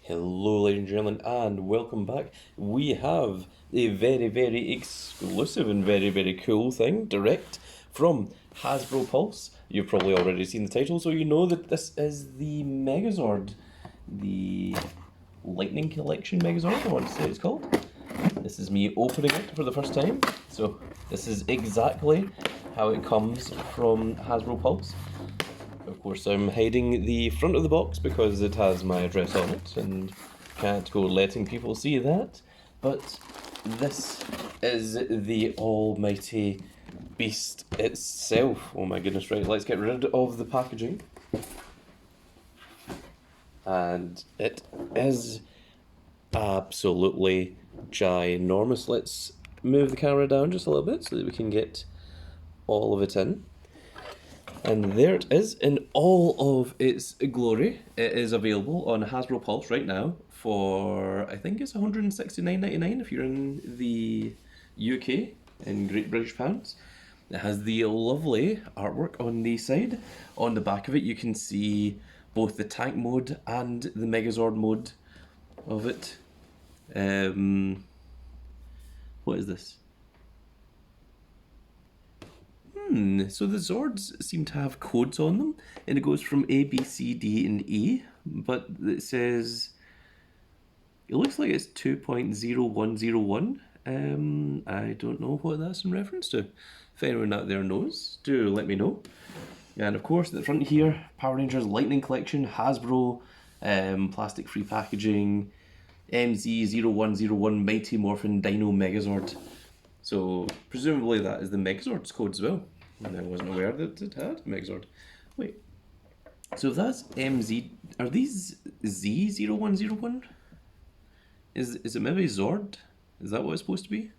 Hello, ladies and gentlemen, and welcome back. We have a very exclusive and very cool thing direct from Hasbro Pulse. You've probably already seen the title, so you know that this is the Megazord, the Lightning Collection Megazord, I want to say it's called. This is me opening it for the first time, so this is exactly how it comes from Hasbro Pulse. Of course, I'm hiding the front of the box because it has my address on it and can't go letting people see that. But this is the almighty beast itself. Oh my goodness, right, let's get rid of the packaging. And it is absolutely ginormous. Let's move the camera down just a little bit so that we can get all of it in. And there it is in all of its glory. It is available on Hasbro Pulse right now for, I think it's $169.99 if you're in the UK, in Great British Pounds. It has the lovely artwork on the side. On the back of it you can see both the tank mode and the Megazord mode of it. What is this? So the Zords seem to have codes on them, and it goes from A, B, C, D, and E, but it says, it looks like it's 2.0101. I don't know what that's in reference to. If anyone out there knows, do let me know. And of course, at the front here, Power Rangers Lightning Collection, Hasbro, plastic-free packaging, MZ0101 Mighty Morphin Dino Megazord. So presumably that is the Megazord's code as well. And I wasn't aware that it had Megazord. Wait, so if that's MZ, are these Z0101? Is it maybe Zord? Is that what it's supposed to be?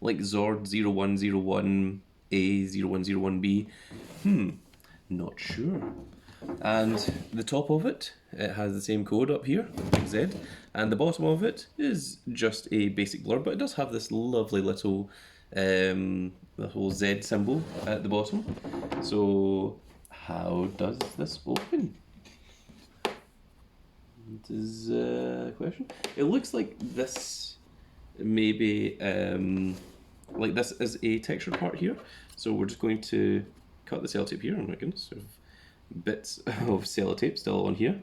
Like Zord 0101 A, 0101B? Not sure. And the top of it, it has the same code up here, big Z, and the bottom of it is just a basic blur, but it does have this lovely little Z symbol at the bottom. So how does this open? That is a question. It looks like this maybe like this is a texture part here, so we're just going to cut the sellotape here. Oh my goodness, sort of bits of sellotape still on here.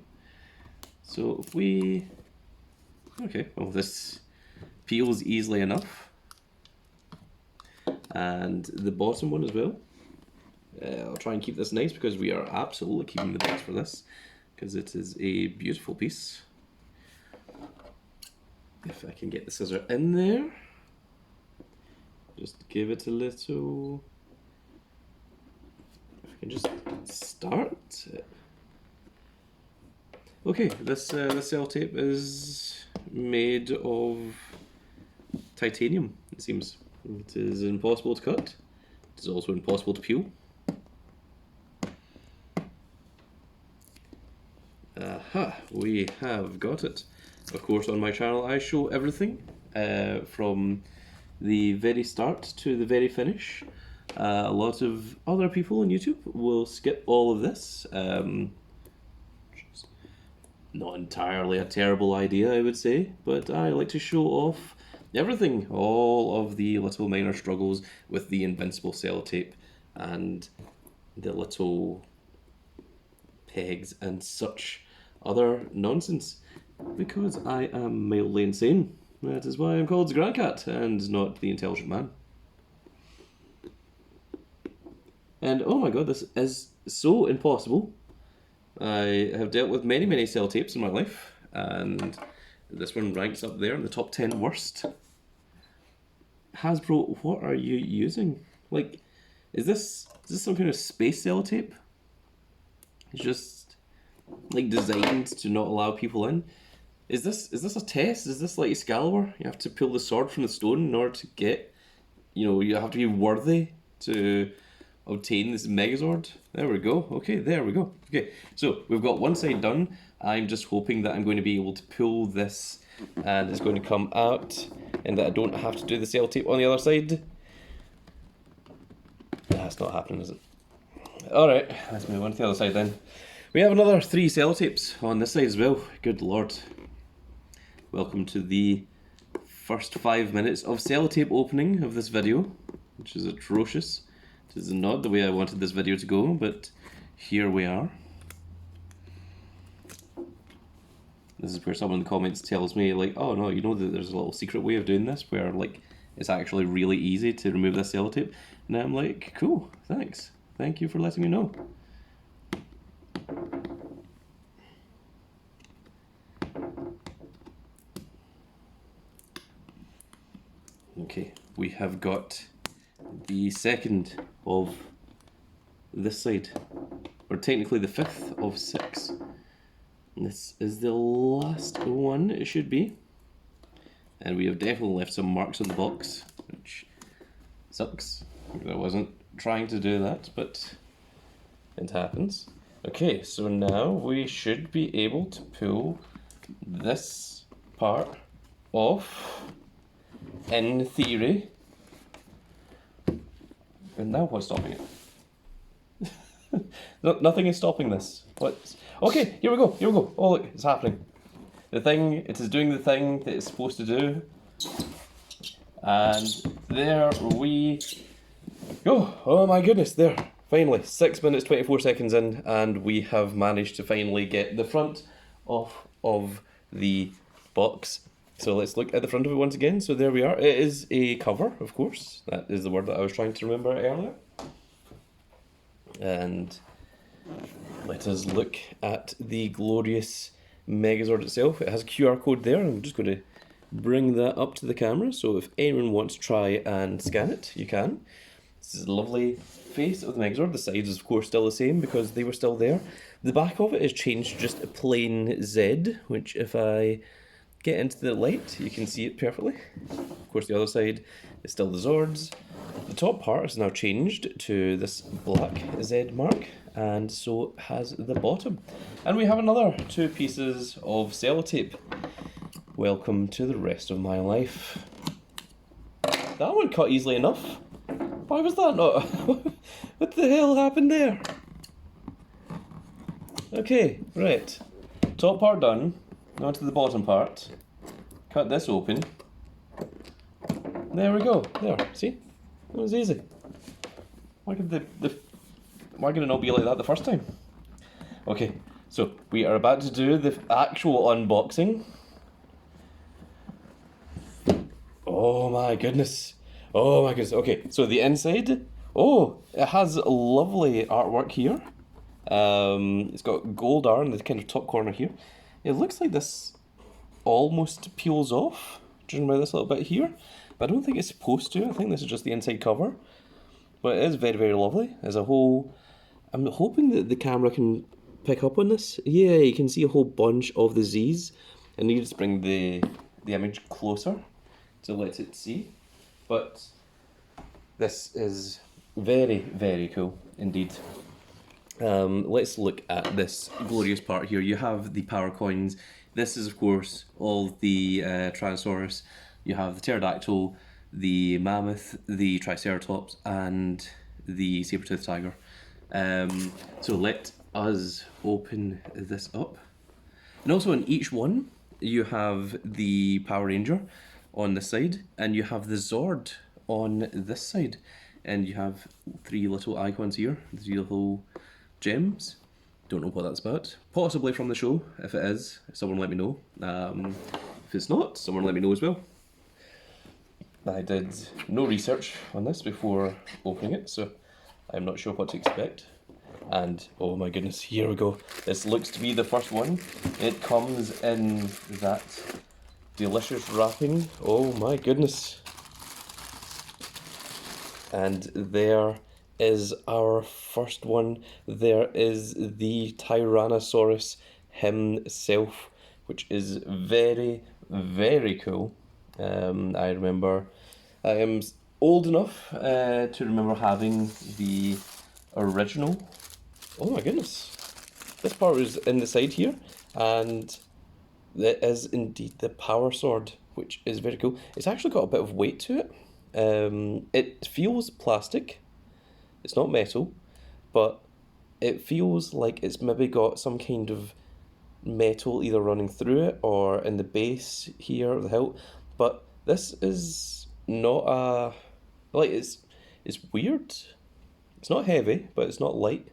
So if we, okay, well this peels easily enough, and the bottom one as well. I'll try and keep this nice because we are absolutely keeping the best for this because it is a beautiful piece. If I can get the scissor in there, just give it a little. Can just start it. Okay, this sellotape is made of titanium, it seems. It is impossible to cut. It is also impossible to peel. Aha, we have got it. Of course, on my channel I show everything from the very start to the very finish. A lot of other people on YouTube will skip all of this. Not entirely a terrible idea, I would say, but I like to show off everything, all of the little minor struggles with the invincible sellotape and the little pegs and such other nonsense, because I am mildly insane. That is why I'm called the Grand Cat and not the Intelligent Man. And oh my god, this is so impossible. I have dealt with many sellotapes in my life, and this one ranks up there in the top 10 worst. Hasbro, what are you using? Like, is this some kind of space sellotape? It's just like designed to not allow people in. Is this a test? Is this like Excalibur? You have to pull the sword from the stone in order to get, you have to be worthy to obtain this Megazord. There we go. Okay, there we go. Okay, so we've got one side done. I'm just hoping that I'm going to be able to pull this and it's going to come out and that I don't have to do the sellotape on the other side. That's not happening, is it? Alright, let's move on to the other side then. We have another 3 sellotapes on this side as well. Good lord. welcome to the first 5 minutes of sellotape opening of this video, which is atrocious. This is not the way I wanted this video to go, but here we are. This is where someone in the comments tells me, like, oh no, you know that there's a little secret way of doing this where, like, it's actually really easy to remove this sellotape. And I'm like, cool, thanks. Thank you for letting me know. Okay, we have got the second of this side, or technically the fifth of 6. And this is the last one, it should be. And we have definitely left some marks on the box, which sucks. I wasn't trying to do that, but it happens. Okay, so now we should be able to pull this part off, in theory. And now what's stopping it? No, nothing is stopping this. What? Okay, here we go, here we go. Oh look, it's happening. The thing, it is doing the thing that it's supposed to do. And there we go. Oh my goodness, there. Finally, 6 minutes 24 seconds in, and we have managed to finally get the front off of the box. So let's look at the front of it once again. So there we are. It is a cover, of course. That is the word that I was trying to remember earlier. And let us look at the glorious Megazord itself. It has a QR code there. I'm just going to bring that up to the camera. So if anyone wants to try and scan it, you can. This is a lovely face of the Megazord. The sides is of course still the same because they were still there. The back of it is changed to just a plain Z, which if I get into the light, you can see it perfectly. Of course, the other side is still the Zords. The top part is now changed to this black Z mark, and so has the bottom. And we have another 2 pieces of sellotape. Welcome to the rest of my life. That one cut easily enough. Why was that not? What the hell happened there? Okay, right. Top part done. Now to the bottom part. Cut this open. There we go. There. See? It was easy. Why could why could it not be like that the first time? Okay, so we are about to do the actual unboxing. Oh my goodness. Oh my goodness. Okay, so the inside. Oh, it has lovely artwork here. It's got gold R in the kind of top corner here. It looks like this almost peels off, judging by this little bit here, but I don't think it's supposed to. I think this is just the inside cover, but it is very, very lovely as a whole. I'm hoping that the camera can pick up on this. Yeah, you can see a whole bunch of the Z's. I need to just bring the image closer to let it see, but this is very, very cool indeed. Let's look at this glorious part here. You have the power coins. This is of course all the Tyrannosaurus. You have the pterodactyl, the mammoth, the triceratops, and the saber-toothed tiger. So let us open this up. And also in each one you have the Power Ranger on this side, and you have the Zord on this side, and you have 3 little icons here, 3 little gems. Don't know what that's about. Possibly from the show. If it is, someone let me know. If it's not, someone let me know as well. I did no research on this before opening it, so I'm not sure what to expect. And oh my goodness, here we go. This looks to be the first one. It comes in that delicious wrapping. Oh my goodness. And there is our first one. There is the Tyrannosaurus himself, which is very, very cool. I remember, I am old enough to remember having the original. Oh my goodness. This part is in the side here, and that is indeed the power sword, which is very cool. It's actually got a bit of weight to it. It feels plastic. It's not metal, but it feels like it's maybe got some kind of metal either running through it or in the base here, the hilt. But this is not a, like, it's weird. It's not heavy, but it's not light.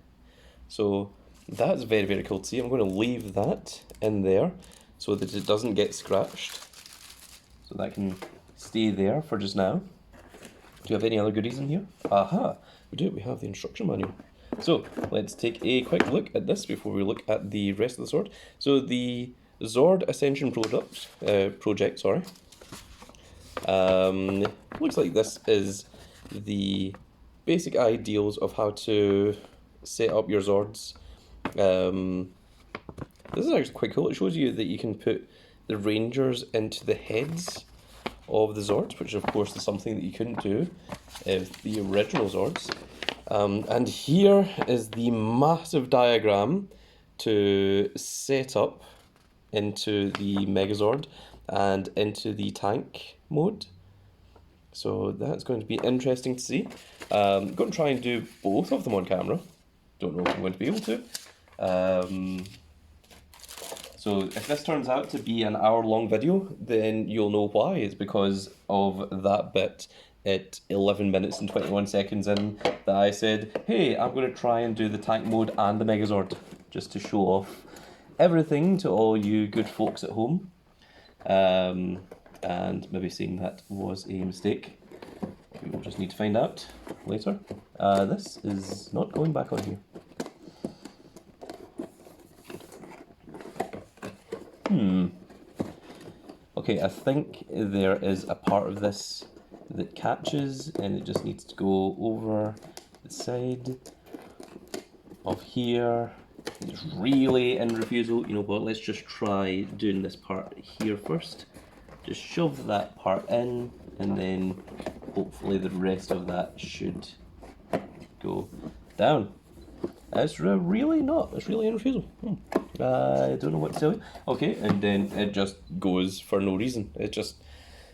So that's very, very cool to see. I'm going to leave that in there so that it doesn't get scratched. So that can stay there for just now. Do you have any other goodies in here? Aha, we do. We have the instruction manual. So let's take a quick look at this before we look at the rest of the sword. So the Zord Ascension project, sorry. Looks like this is the basic ideals of how to set up your Zords. This is actually quite cool. It shows you that you can put the Rangers into the heads of the Zords, which of course is something that you couldn't do with the original Zords. And here is the massive diagram to set up into the Megazord and into the tank mode. So that's going to be interesting to see. I'm going to try and do both of them on camera. Don't know if I'm going to be able to. So if this turns out to be an hour-long video, then you'll know why. It's because of that bit at 11 minutes and 21 seconds in that I said, hey, I'm going to try and do the tank mode and the Megazord, just to show off everything to all you good folks at home. And maybe saying that was a mistake. We will just need to find out later. This is not going back on here. Okay, I think there is a part of this that catches and it just needs to go over the side of here. It's really in refusal. You know what, let's just try doing this part here first. Just shove that part in and then hopefully the rest of that should go down. It's really not. It's really in refusal. I don't know what to tell you. Okay, and then it just goes for no reason. It just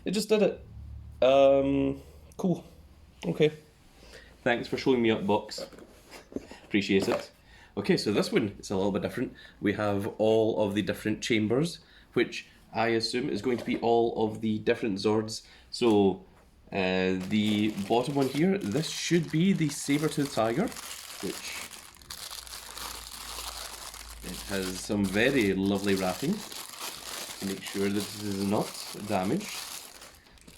did it. Cool. Okay. Thanks for showing me up, box. Appreciate it. Okay, so this one is a little bit different. We have all of the different chambers, which I assume is going to be all of the different Zords. So the bottom one here, this should be the saber-toothed tiger, which it has some very lovely wrapping to make sure that this is not damaged.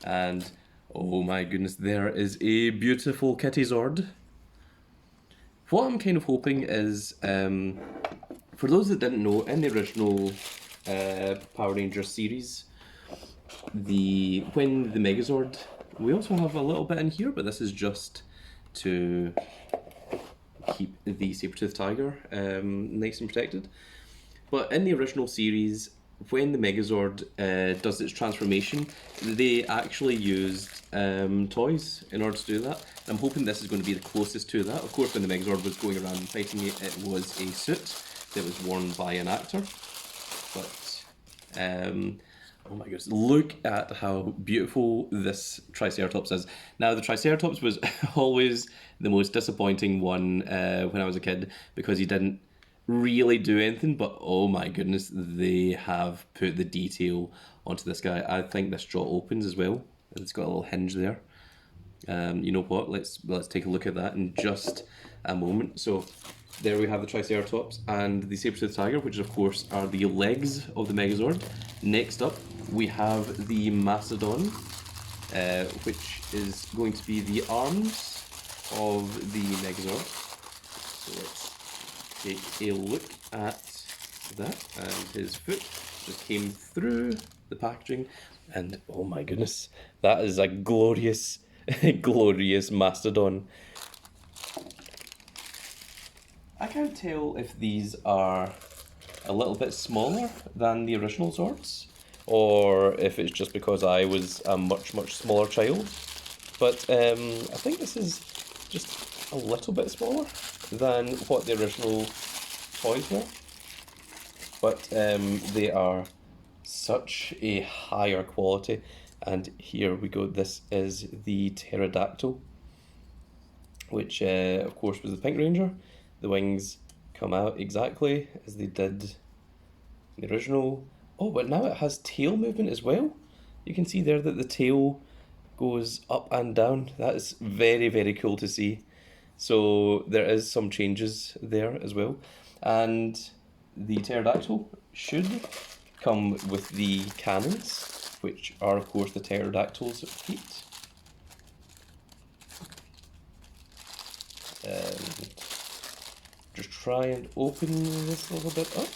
And oh my goodness, there is a beautiful kitty Zord. What I'm kind of hoping is, for those that didn't know, in the original Power Rangers series, when the Megazord, we also have a little bit in here, but this is just to keep the saber-toothed tiger nice and protected. But in the original series, when the Megazord does its transformation, they actually used toys in order to do that. I'm hoping this is going to be the closest to that. Of course, when the Megazord was going around and fighting it, it was a suit that was worn by an actor. But, oh my goodness, look at how beautiful this Triceratops is. Now, the Triceratops was always the most disappointing one when I was a kid because he didn't really do anything, but oh my goodness, they have put the detail onto this guy. I think this jaw opens as well. It's got a little hinge there. You know what, let's take a look at that in just a moment. So there we have the Triceratops and the saber-toothed tiger, which of course are the legs of the Megazord. Next up we have the Mastodon, which is going to be the arms of the Megazord. So let's take a look at that, and his foot just came through the packaging, and oh my goodness, that is a glorious, glorious Mastodon. I can't tell if these are a little bit smaller than the original Zords, or if it's just because I was a much smaller child, but I think this is just a little bit smaller than what the original toys were, but they are such a higher quality. And here we go, this is the pterodactyl, which of course was the Pink Ranger. The wings come out exactly as they did The original. Oh, but now it has tail movement as well. You can see there that the tail goes up and down. That is very, very cool to see. So there is some changes there as well. And the pterodactyl should come with the cannons, which are of course the pterodactyl's feet. And just try and open this a little bit up.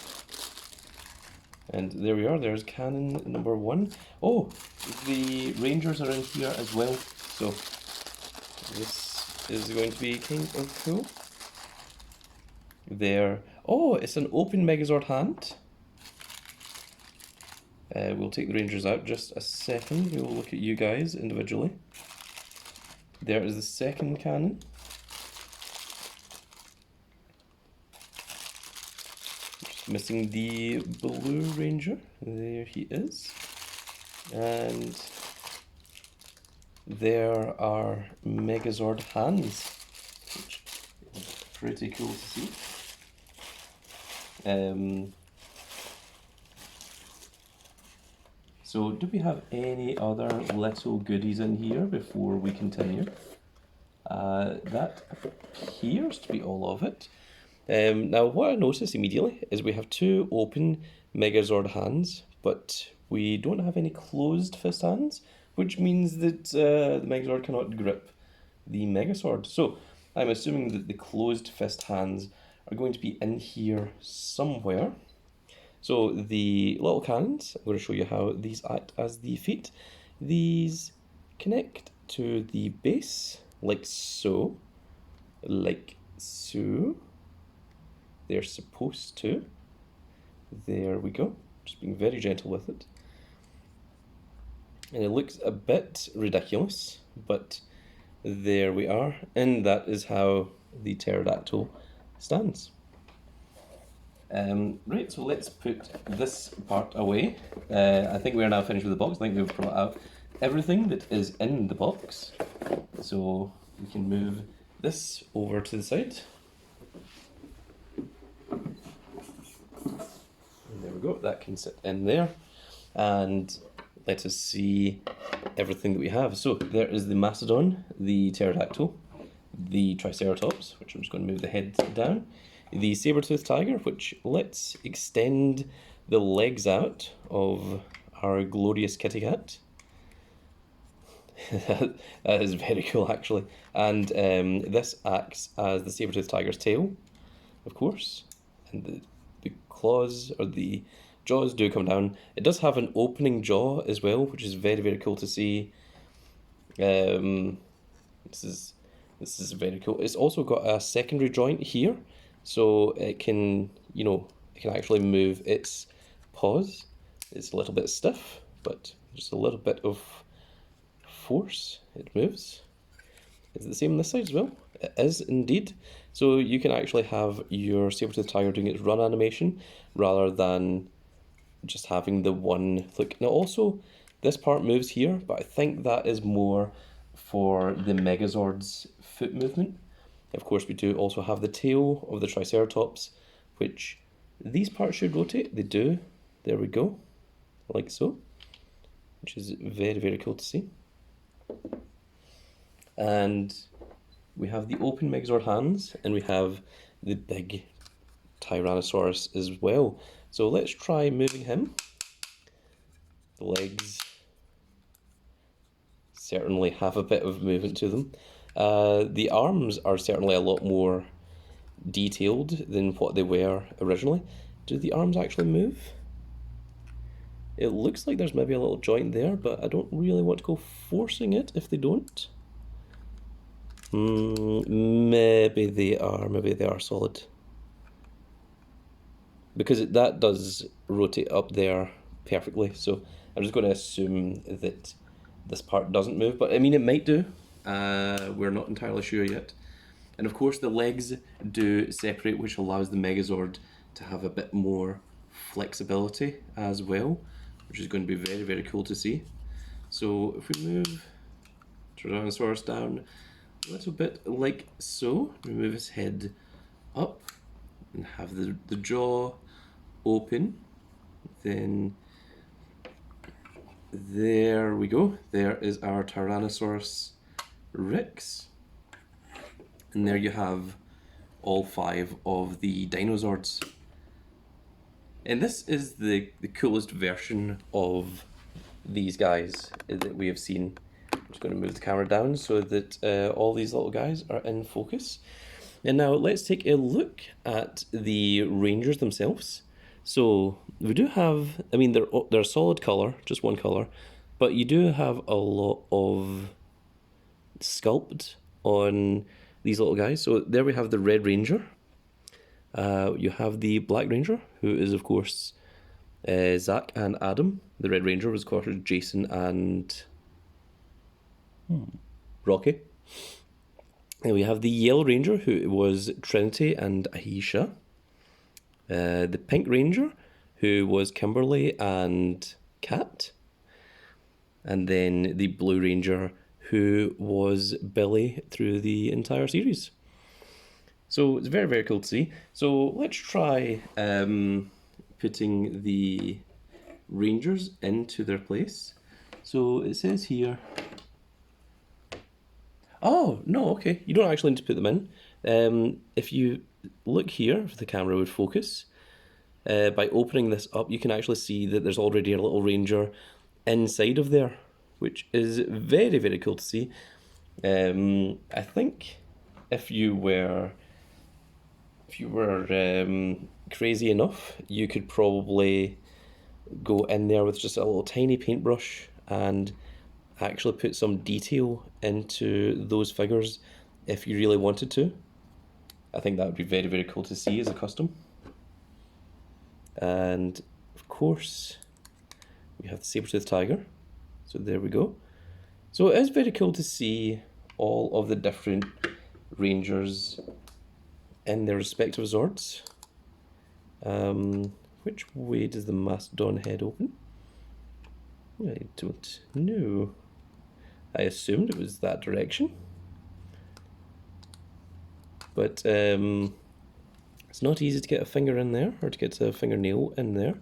And there we are, there's cannon number 1. Oh, the Rangers are in here as well, so this is going to be kind of cool. There. Oh, it's an open Megazord hand. We'll take the Rangers out just a second. We'll look at you guys individually. There is the second cannon. Just missing the blue Ranger. There he is. And there are Megazord hands, which is pretty cool to see. So do we have any other little goodies in here before we continue? That appears to be all of it. Now what I noticed immediately is we have 2 open Megazord hands, but we don't have any closed fist hands, which means that the Megazord cannot grip the Megazord. So I'm assuming that the closed fist hands are going to be in here somewhere. So the little cannons, I'm going to show you how these act as the feet. These connect to the base, like so. Like so. They're supposed to. There we go. Just being very gentle with it. And it looks a bit ridiculous, but there we are. And that is how the pterodactyl stands. Right, so let's put this part away. I think we are now finished with the box. I think we've brought out everything that is in the box. So we can move this over to the side. And there we go, that can sit in there. And let us see everything that we have. So there is the Mastodon, the Pterodactyl, the Triceratops, which I'm just going to move the head down, the saber-toothed tiger, which let's extend the legs out of our glorious kitty cat. That is very cool actually. And this acts as the saber-toothed tiger's tail, of course, and the claws or the jaws do come down. It does have an opening jaw as well, which is very, very cool to see. This is very cool. It's also got a secondary joint here, so it can, you know, it can actually move its paws. It's a little bit stiff, but just a little bit of force, it moves. Is it the same on this side as well? It is indeed. So you can actually have your saber-toothed tiger doing its run animation rather than just having the one flick. Now also, this part moves here, but I think that is more for the Megazord's foot movement. Of course, we do also have the tail of the Triceratops, which these parts should rotate. They do. There we go, like so, which is very, very cool to see. And we have the open Megazord hands, and we have the big Tyrannosaurus as well. So let's try moving him. The legs certainly have a bit of movement to them. The arms are certainly a lot more detailed than what they were originally. Do the arms actually move? It looks like there's maybe a little joint there, but I don't really want to go forcing it if they don't. Maybe they are solid. Because that does rotate up there perfectly, so I'm just going to assume that this part doesn't move, but I mean it might do. We're not entirely sure yet. And of course the legs do separate, which allows the Megazord to have a bit more flexibility as well, which is going to be very, very cool to see. So if we move Tyrannosaurus down a little bit like so, we move his head up and have the jaw open then there we go. There is our Tyrannosaurus Rex. And there you have all 5 of the Dinozords. And this is the coolest version of these guys that we have seen. I'm just going to move the camera down so that all these little guys are in focus. And now let's take a look at the Rangers themselves. So we do have, I mean, they're a solid colour, just one colour, but you do have a lot of sculpt on these little guys. So there we have the Red Ranger. You have the Black Ranger, who is of course Zach and Adam. The Red Ranger was of course Jason and Rocky. And we have the Yellow Ranger, who was Trinity and Aisha. The Pink Ranger, who was Kimberly and Kat. And then the Blue Ranger, who was Billy through the entire series. So it's very, very cool to see. So let's try putting the Rangers into their place. So it says here... Oh, no, okay. You don't actually need to put them in. If you look here, if the camera would focus, by opening this up, you can actually see that there's already a little Ranger inside of there, which is very, very cool to see. I think if you were crazy enough, you could probably go in there with just a little tiny paintbrush and actually put some detail into those figures if you really wanted to. I think that would be very, very cool to see as a custom. And of course, we have the saber-toothed tiger. So there we go. So it is very cool to see all of the different Rangers in their respective Zords. Which way does the Mastodon head open? I don't know. I assumed it was that direction. But it's not easy to get a finger in there, or to get a fingernail in there.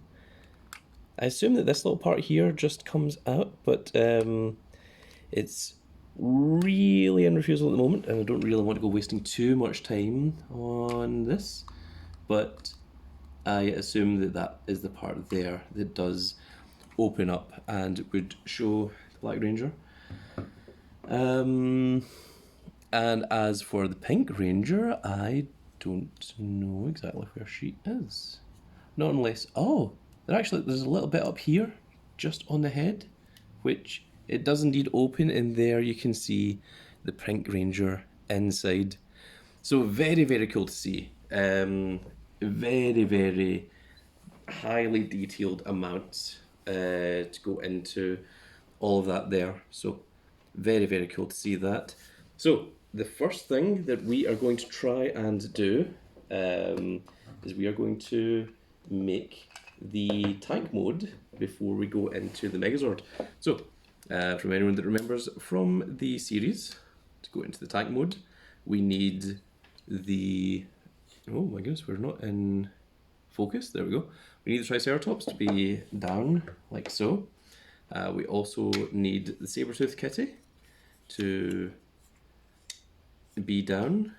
I assume that this little part here just comes out, but it's really in refusal at the moment, and I don't really want to go wasting too much time on this. But I assume that that is the part there that does open up and would show the Black Ranger. And as for the Pink Ranger, I don't know exactly where she is. Not unless, oh, there's a little bit up here, just on the head, which it does indeed open, and there you can see the Pink Ranger inside. So very, very cool to see. Very, very highly detailed amounts to go into all of that there. So very, very cool to see that. So the first thing that we are going to try and do is we are going to make the tank mode before we go into the Megazord. So from anyone that remembers from the series, to go into the tank mode, we need the... Oh my goodness, we're not in focus. There we go. We need the Triceratops to be down, like so. We also need the saber-toothed kitty to be down,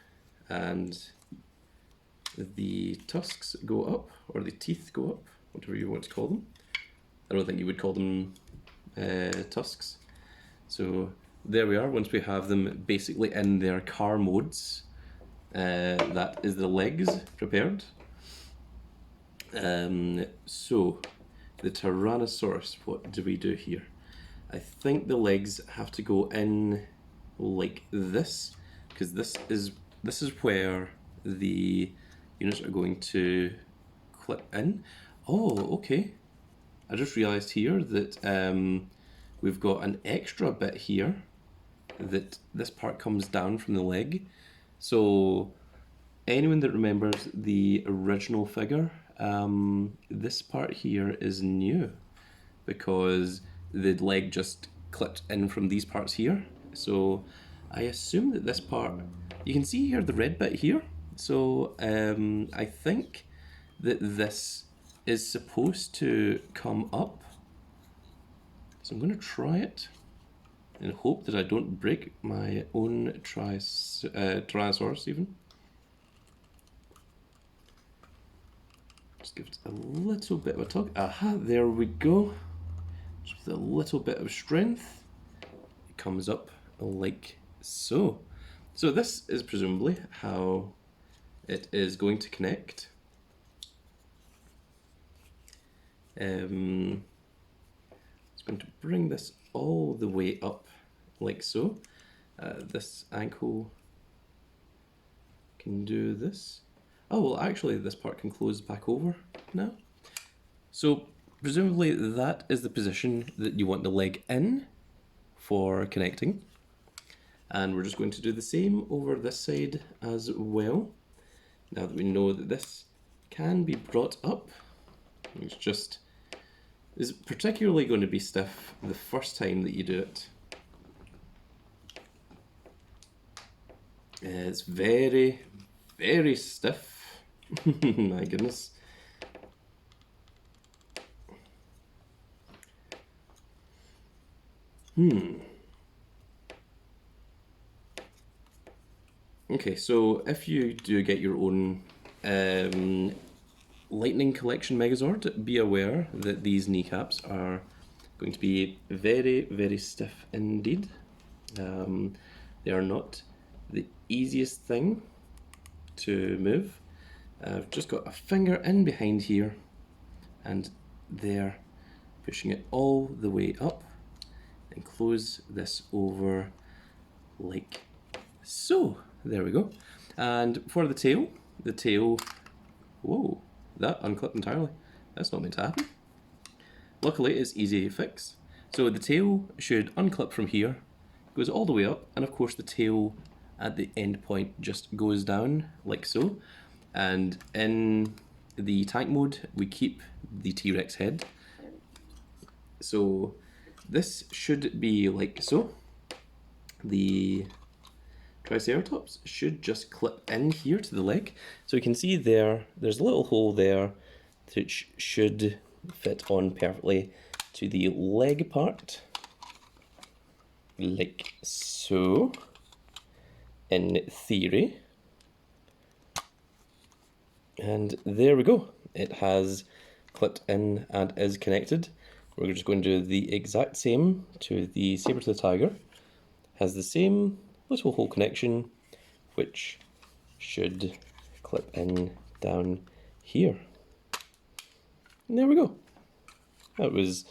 and the tusks go up, or the teeth go up, whatever you want to call them. I don't think you would call them tusks. So there we are. Once we have them basically in their car modes, that is the legs prepared. So the Tyrannosaurus, what do we do here? I think the legs have to go in like this, because this is where the units are going to clip in. Oh, okay. I just realised here that we've got an extra bit here, that this part comes down from the leg. So anyone that remembers the original figure, this part here is new, because the leg just clipped in from these parts here. So I assume that this part, you can see here the red bit here. So I think that this is supposed to come up. So I'm going to try it and hope that I don't break my own Tyrannosaurus even. Just give it a little bit of a tug. Aha, there we go. Just with a little bit of strength, it comes up like so. So this is presumably how it is going to connect. It's going to bring this all the way up like so. This ankle can do this. Oh, well, actually, this part can close back over now. So, presumably, that is the position that you want the leg in for connecting. And we're just going to do the same over this side as well. Now that we know that this can be brought up, is particularly going to be stiff the first time that you do it. It's very, very stiff. My goodness. Okay, so if you do get your own Lightning Collection Megazord, be aware that these kneecaps are going to be very, very stiff indeed. They are not the easiest thing to move. I've just got a finger in behind here and there, pushing it all the way up and close this over like so. There we go. And for the tail, whoa, that unclipped entirely. That's not meant to happen. Luckily, it's easy to fix. So the tail should unclip from here, goes all the way up, and of course the tail at the end point just goes down like so. And in the tank mode, we keep the T-Rex head. So this should be like so. The Triceratops should just clip in here to the leg. So you can see there's a little hole there which should fit on perfectly to the leg part, like so, in theory. And there we go. It has clipped in and is connected. We're just going to do the exact same to the saber-toothed tiger. Has the same little hole connection, which should clip in down here. And there we go. That was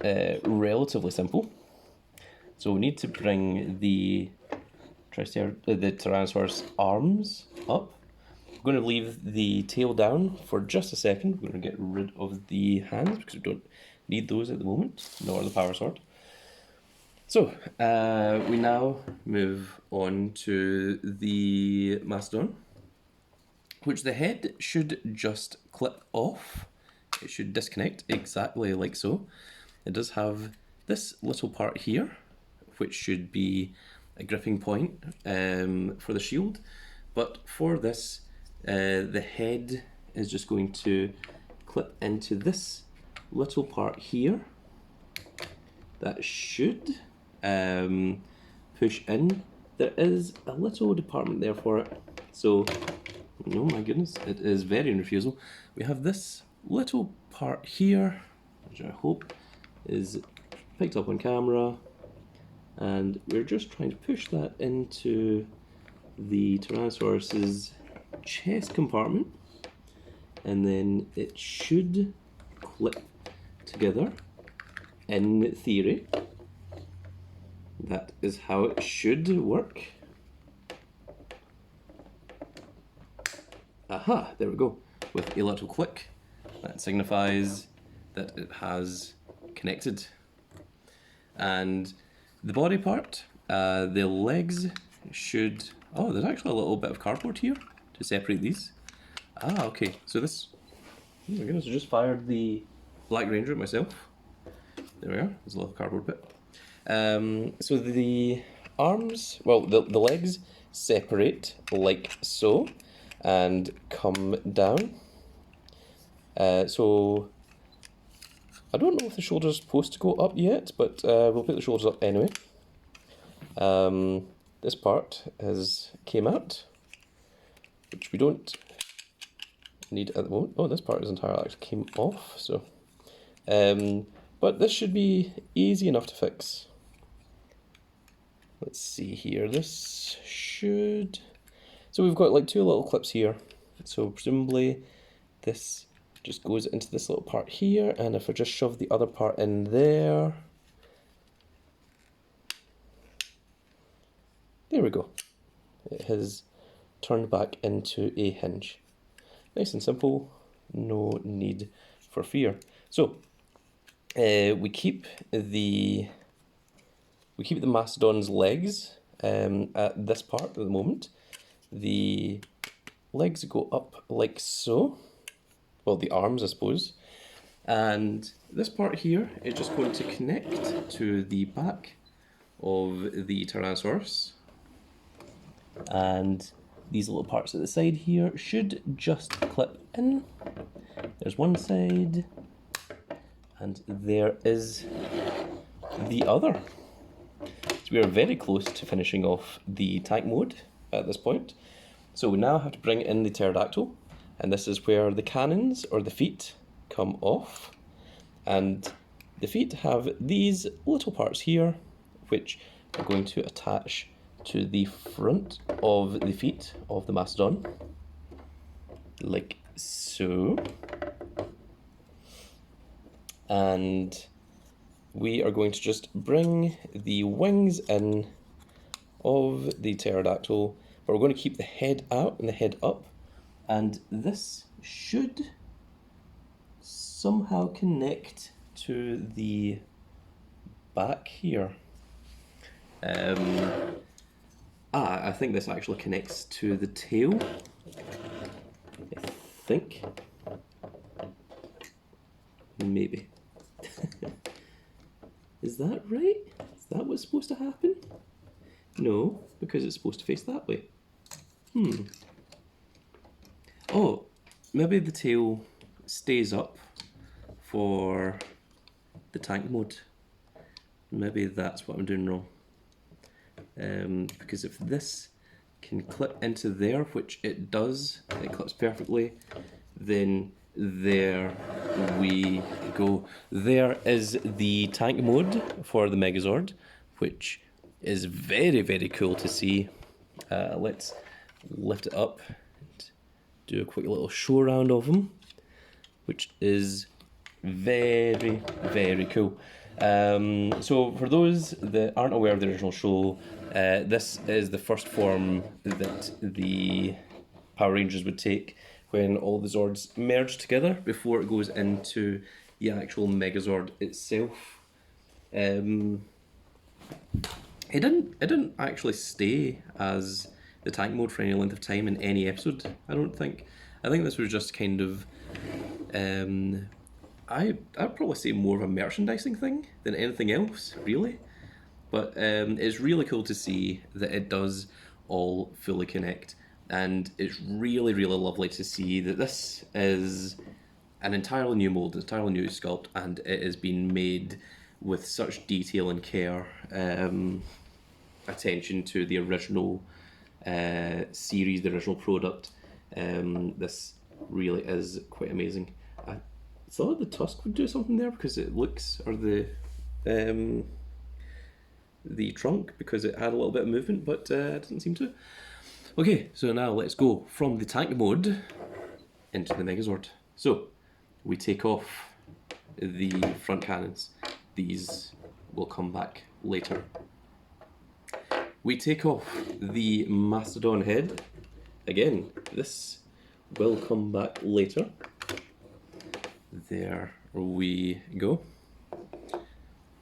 relatively simple. So we need to bring the Tyrannosaurus arms up. I'm going to leave the tail down for just a second. We're going to get rid of the hands because we don't need those at the moment, nor the power sword. So, we now move on to the Mastodon, which the head should just clip off. It should disconnect exactly like so. It does have this little part here, which should be a gripping point for the shield. But for this, the head is just going to clip into this little part here. That should push in. There is a little department there for it. So, oh my goodness, it is very irrefusable. We have this little part here, which I hope is picked up on camera. And we're just trying to push that into the Tyrannosaurus's chest compartment. And then it should clip together, in theory. That is how it should work. Aha, there we go. With a little click, that signifies that it has connected. And the body part, the legs should... Oh, there's actually a little bit of cardboard here to separate these. Ah, okay. So this... Oh my goodness, I just fired the Black Ranger at myself. There we are. There's a little cardboard bit. So the arms, well, the legs separate like so and come down. So I don't know if the shoulders are supposed to go up yet, but we'll put the shoulders up anyway. This part came out, which we don't need at the moment. Oh, this part is entirely actually came off, so but this should be easy enough to fix. Let's see here, this should... So we've got like two little clips here, so presumably this just goes into this little part here, and if I just shove the other part in there, there we go. It has turned back into a hinge. Nice and simple, no need for fear. So we keep the Mastodon's legs at this part at the moment. The legs go up like so. Well, the arms, I suppose. And this part here is just going to connect to the back of the Tyrannosaurus. And these little parts at the side here should just clip in. There's one side, and there is the other. So we are very close to finishing off the tank mode at this point. So we now have to bring in the pterodactyl, and this is where the cannons or the feet come off. And the feet have these little parts here, which are going to attach to the front of the feet of the Mastodon, like so. And we are going to just bring the wings in of the pterodactyl, but we're going to keep the head out and the head up, and this should somehow connect to the back here. I think this actually connects to the tail, I think. Maybe. Is that right? Is that what's supposed to happen? No, because it's supposed to face that way. Oh, maybe the tail stays up for the tank mode. Maybe that's what I'm doing wrong. Because if this can clip into there, which it does, it clips perfectly, then there we go. There is the tank mode for the Megazord, which is very, very cool to see. Let's lift it up and do a quick little show around of him, which is very, very cool. So for those that aren't aware of the original show, this is the first form that the Power Rangers would take when all the Zords merge together before it goes into the actual Megazord itself. It didn't actually stay as the tank mode for any length of time in any episode, I don't think. I think this was just kind of I'd probably say more of a merchandising thing than anything else, really. But it's really cool to see that it does all fully connect. And it's really, really lovely to see that this is an entirely new mold, an entirely new sculpt, and it has been made with such detail and care, attention to the original series, the original product. This really is quite amazing. I thought the tusk would do something there because it looks, or the trunk, because it had a little bit of movement, but it didn't seem to. Okay, so now let's go from the tank mode into the Megazord. So we take off the front cannons. These will come back later. We take off the Mastodon head. Again, this will come back later. There we go.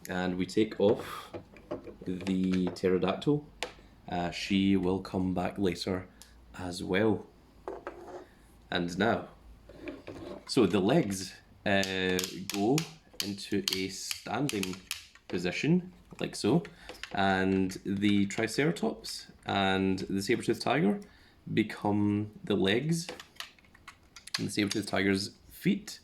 And we take off the pterodactyl. She will come back later as well. And now, so the legs go into a standing position, like so, and the Triceratops and the saber-toothed tiger become the legs, and the saber-toothed tiger's feet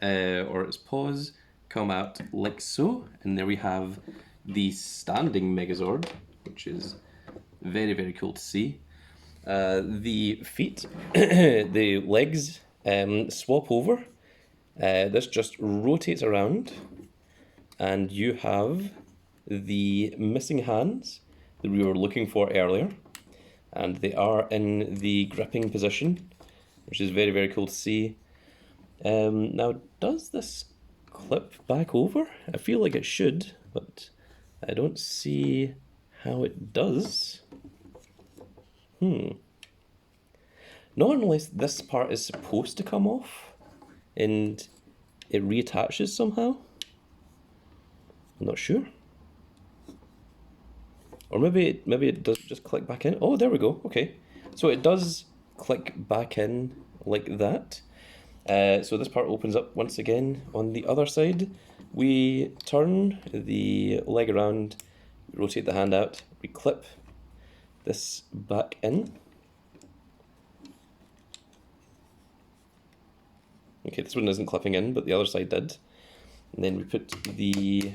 or its paws come out like so, and there we have the standing Megazord, which is very, very cool to see. The feet, the legs swap over. This just rotates around, and you have the missing hands that we were looking for earlier, and they are in the gripping position, which is very, very cool to see. Now, does this clip back over? I feel like it should, but I don't see how it does. Not unless this part is supposed to come off and it reattaches somehow. I'm not sure. Or maybe it does just click back in. Oh, there we go. Okay. So it does click back in like that. So this part opens up once again on the other side. We turn the leg around, rotate the hand out, we clip this back in. Okay, this one isn't clipping in, but the other side did. And then we put the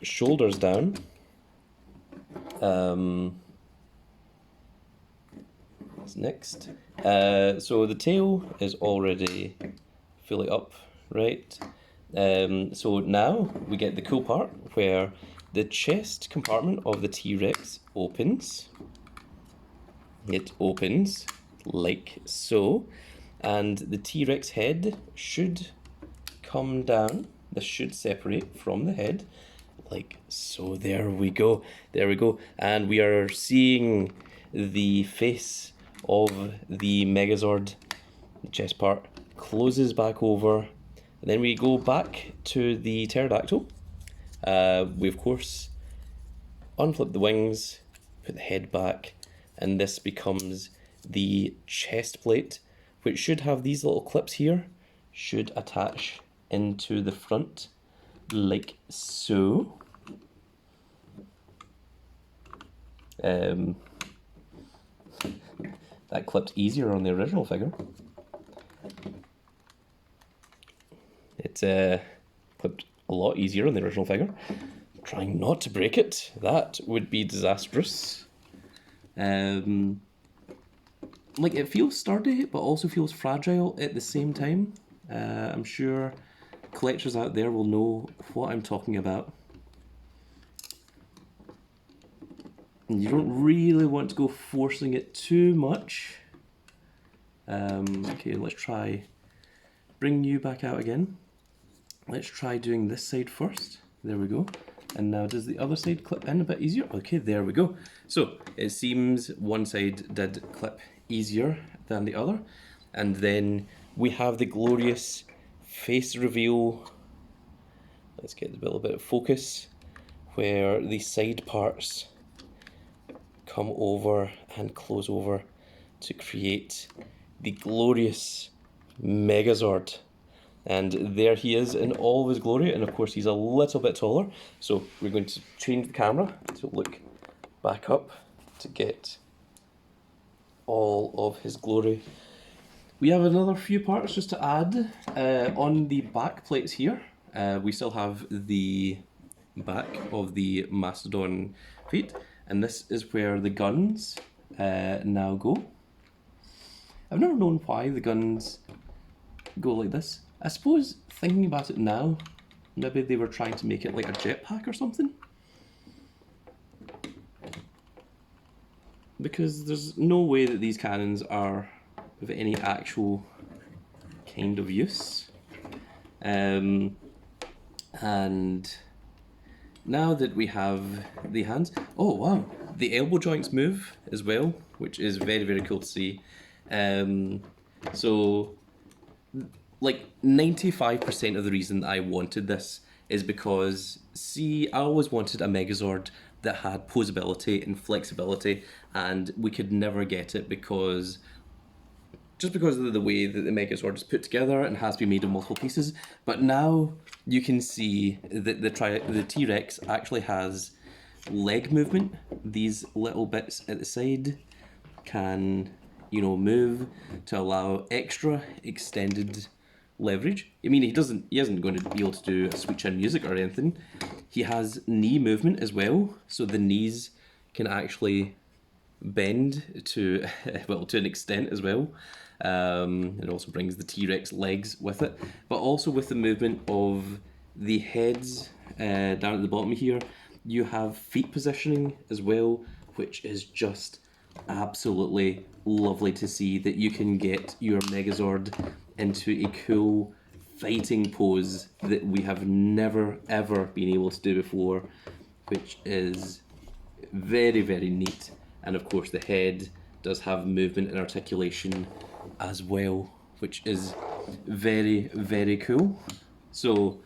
shoulders down. What's next? So the tail is already fully up, right? So now we get the cool part where the chest compartment of the T-Rex opens. It opens like so, and the T-Rex head should come down. This should separate from the head like so. There we go. There we go. And we are seeing the face of the Megazord. The chest part closes back over. And then we go back to the pterodactyl. We, of course, unflip the wings, put the head back, and this becomes the chest plate, which should have these little clips here, should attach into the front like so. That clipped easier on the original figure. It's clipped a lot easier on the original figure. Trying not to break it, that would be disastrous. Like, it feels sturdy, but also feels fragile at the same time. I'm sure collectors out there will know what I'm talking about. And you don't really want to go forcing it too much. Okay, let's try bring you back out again. Let's try doing this side first. There we go. And now does the other side clip in a bit easier? Okay, there we go. So it seems one side did clip easier than the other. And then we have the glorious face reveal. Let's get a little bit of focus where the side parts come over and close over to create the glorious Megazord. And there he is in all of his glory, and of course he's a little bit taller, so we're going to change the camera to look back up to get all of his glory. We have another few parts just to add. On the back plates here, we still have the back of the Mastodon feet, and this is where the guns now go. I've never known why the guns go like this. I suppose, thinking about it now, maybe they were trying to make it like a jetpack or something. Because there's no way that these cannons are of any actual kind of use. And now that we have the hands, oh wow, the elbow joints move as well, which is very, very cool to see. So, like 95% of the reason I wanted this is because, see, I always wanted a Megazord that had posability and flexibility, and we could never get it because of the way that the Megazord is put together and has been made of multiple pieces. But now you can see that the T-Rex actually has leg movement. These little bits at the side can, you know, move to allow extra extended leverage. I mean, he isn't going to be able to do a switch in music or anything. He has knee movement as well, so the knees can actually bend to, well, to an extent as well. It also brings the T-Rex legs with it, but also with the movement of the heads down at the bottom here, you have feet positioning as well, which is just absolutely lovely to see, that you can get your Megazord into a cool fighting pose that we have never ever been able to do before, which is very, very neat. And of course the head does have movement and articulation as well, which is very, very cool. So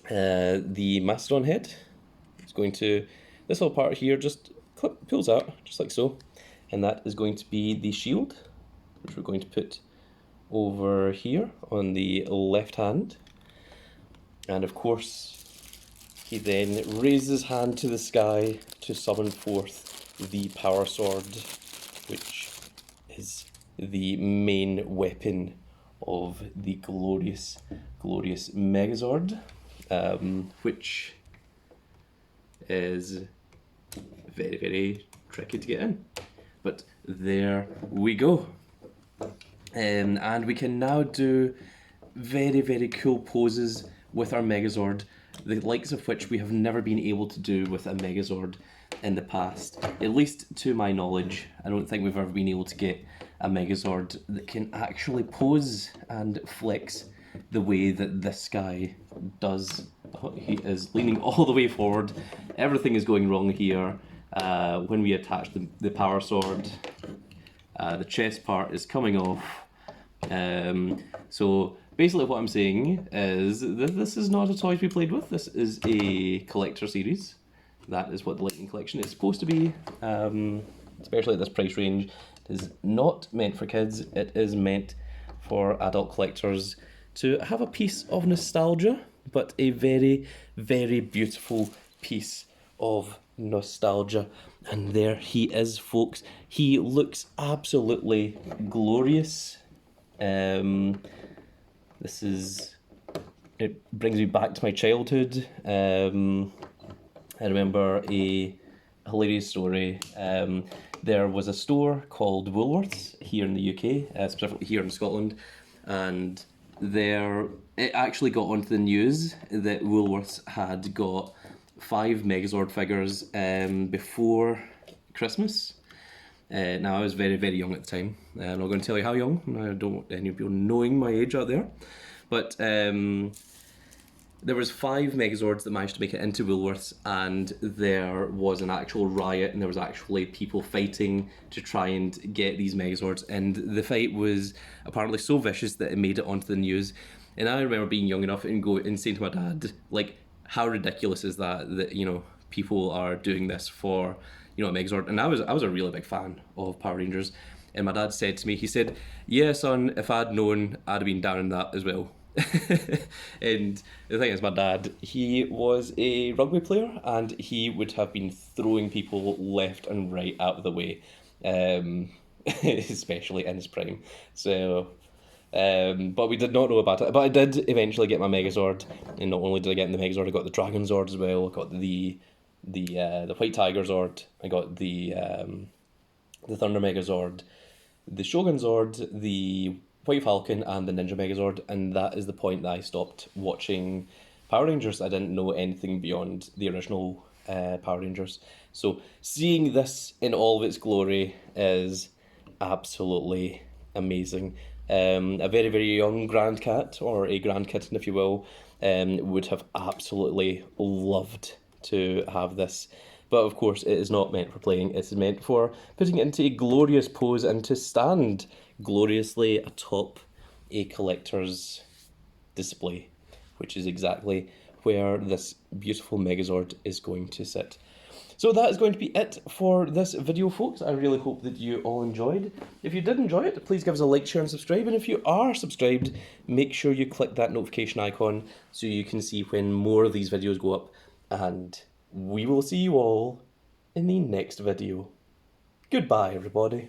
the Mastodon head is going to, this little part here just pulls out, just like so. And that is going to be the shield, which we're going to put over here on the left hand. And of course, he then raises his hand to the sky to summon forth the power sword, which is the main weapon of the glorious, glorious Megazord, which is very, very tricky to get in. But there we go. And we can now do very, very cool poses with our Megazord, the likes of which we have never been able to do with a Megazord in the past. At least to my knowledge, I don't think we've ever been able to get a Megazord that can actually pose and flex the way that this guy does. He is leaning all the way forward. Everything is going wrong here. When we attach the power sword, the chest part is coming off. So basically what I'm saying is that this is not a toy to be played with. This is a collector series. That is what the Lightning Collection is supposed to be, especially at this price range. It is not meant for kids. It is meant for adult collectors to have a piece of nostalgia, but a very, very beautiful piece of nostalgia. And there he is, folks. He looks absolutely glorious. This is, it brings me back to my childhood. I remember a hilarious story. There was a store called Woolworths here in the UK, specifically here in Scotland, and it actually got onto the news that Woolworths had got 5 Megazord figures before Christmas. Now, I was very, very young at the time. I'm not going to tell you how young. I don't want any people knowing my age out there. But there was 5 Megazords that managed to make it into Woolworths, and there was an actual riot, and there was actually people fighting to try and get these Megazords, and the fight was apparently so vicious that it made it onto the news. And I remember being young enough and saying to my dad, like, how ridiculous is that, you know, people are doing this for, you know, a Megazord. And I was a really big fan of Power Rangers, and my dad said to me, he said, yeah son, if I'd known, I'd have been down in that as well. And the thing is, my dad, he was a rugby player, and he would have been throwing people left and right out of the way, especially in his prime. So but we did not know about it. But I did eventually get my Megazord, and not only did I get the Megazord, I got the Dragon Zord as well. I got the White Tiger Zord. I got the Thunder Megazord, the Shogun Zord, the White Falcon, and the Ninja Megazord. And that is the point that I stopped watching Power Rangers. I didn't know anything beyond the original Power Rangers. So seeing this in all of its glory is absolutely amazing. A very, very young grandcat, or a grandkitten if you will, would have absolutely loved to have this. But of course it is not meant for playing, it is meant for putting it into a glorious pose and to stand gloriously atop a collector's display, which is exactly where this beautiful Megazord is going to sit. So that is going to be it for this video, folks. I really hope that you all enjoyed. If you did enjoy it, please give us a like, share and subscribe. And if you are subscribed, make sure you click that notification icon so you can see when more of these videos go up. And we will see you all in the next video. Goodbye, everybody.